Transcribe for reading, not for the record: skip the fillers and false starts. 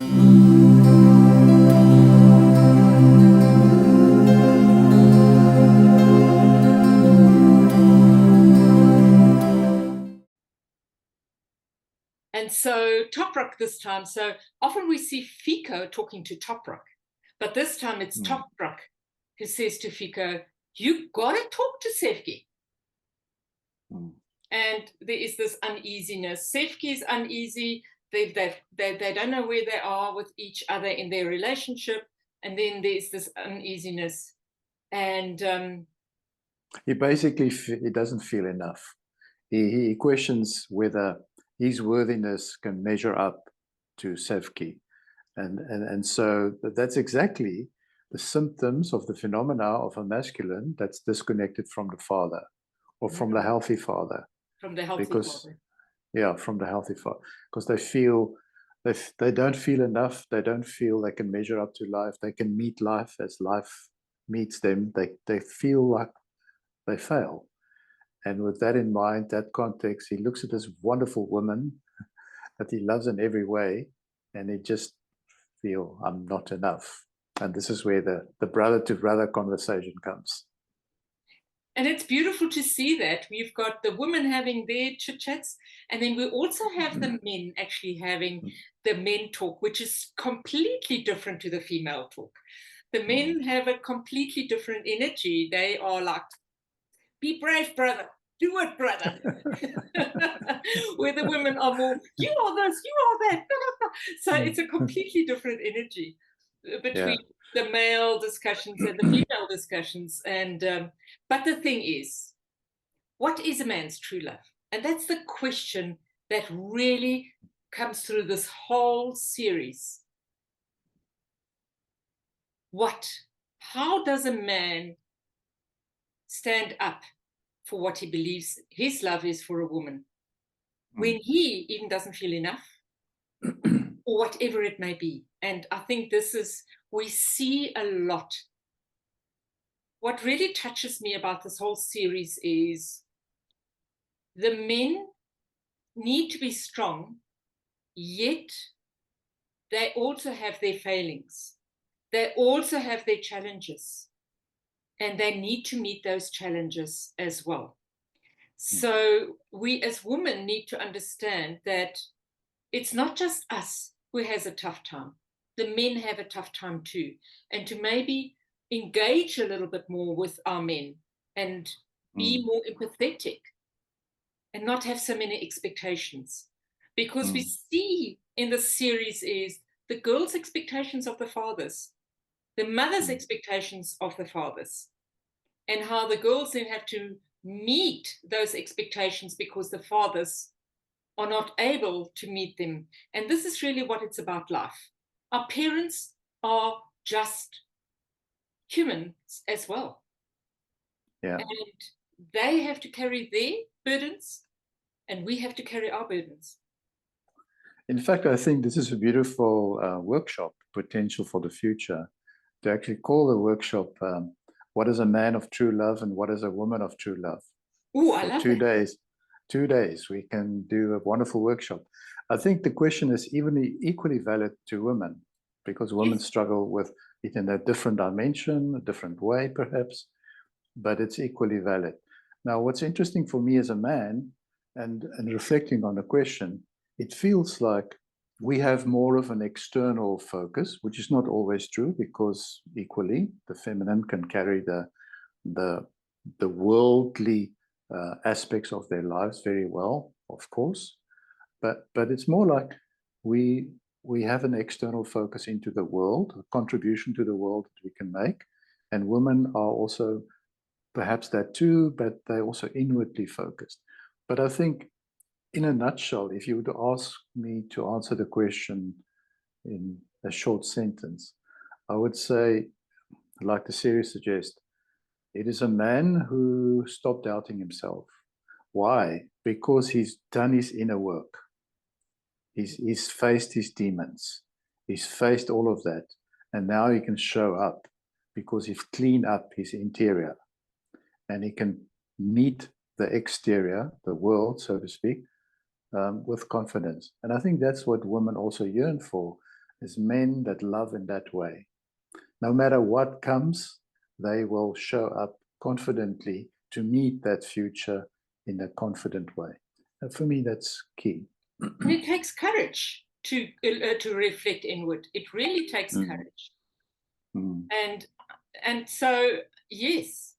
And so Toprak this time, so often we see Fico talking to Toprak, but this time it's Toprak who says to Fico, you got to talk to Sefki. And there is this uneasiness. Sefki is uneasy. They don't know where they are with each other in their relationship. And then there's this uneasiness. And he doesn't feel enough. He questions whether his worthiness can measure up to Sefki. And so that's exactly the symptoms of the phenomena of a masculine that's disconnected from the father, or from the healthy father. From the healthy father. Yeah, from the healthy father. Because they feel, they don't feel enough. They don't feel they can measure up to life. They can meet life as life meets them. They feel like they fail. And with that in mind, that context, he looks at this wonderful woman that he loves in every way, and he just feel, I'm not enough. And this is where the brother-to-brother conversation comes. And it's beautiful to see that. We've got the women having their chit-chats, and then we also have the men actually having the men talk, which is completely different to the female talk. The men have a completely different energy. They are like, be brave, brother. Do it, brother. Where the women are more, you are this, you are that. So it's a completely different energy between the male discussions and the female discussions. And but the thing is, what is a man's true love? And that's the question that really comes through this whole series. How does a man stand up for what he believes his love is for a woman when he even doesn't feel enough, or whatever it may be? And I think we see a lot. What really touches me about this whole series is the men need to be strong, yet they also have their failings. They also have their challenges, and they need to meet those challenges as well. So we as women need to understand that it's not just us who has a tough time. The men have a tough time too. And to maybe engage a little bit more with our men and be more empathetic and not have so many expectations. Because we see in the series is the girls' expectations of the fathers, the mothers' expectations of the fathers, and how the girls then have to meet those expectations because the fathers are not able to meet them. And this is really what it's about life. Our parents are just humans as well. Yeah. And they have to carry their burdens, and we have to carry our burdens. In fact, I think this is a beautiful workshop potential for the future, to actually call the workshop, what is a man of true love and what is a woman of true love? Oh, I love 2 that. days. 2 days, we can do a wonderful workshop. I think the question is equally valid to women, because women struggle with it in a different dimension, a different way perhaps, but it's equally valid. Now, what's interesting for me as a man, and reflecting on the question, it feels like we have more of an external focus, which is not always true, because equally the feminine can carry the worldly aspects of their lives very well, of course, but it's more like we have an external focus into the world, a contribution to the world that we can make, and women are also perhaps that too, but they're also inwardly focused. But I think, in a nutshell, if you would ask me to answer the question in a short sentence, I would say, like the series suggests, it is a man who stopped doubting himself. Why? Because he's done his inner work. He's faced his demons. He's faced all of that. And now he can show up because he's cleaned up his interior. And he can meet the exterior, the world, so to speak, with confidence. And I think that's what women also yearn for. is men that love in that way. No matter what comes, they will show up confidently to meet that future in a confident way. And for me, that's key. And it takes courage to reflect inward. It really takes courage. And so, yes.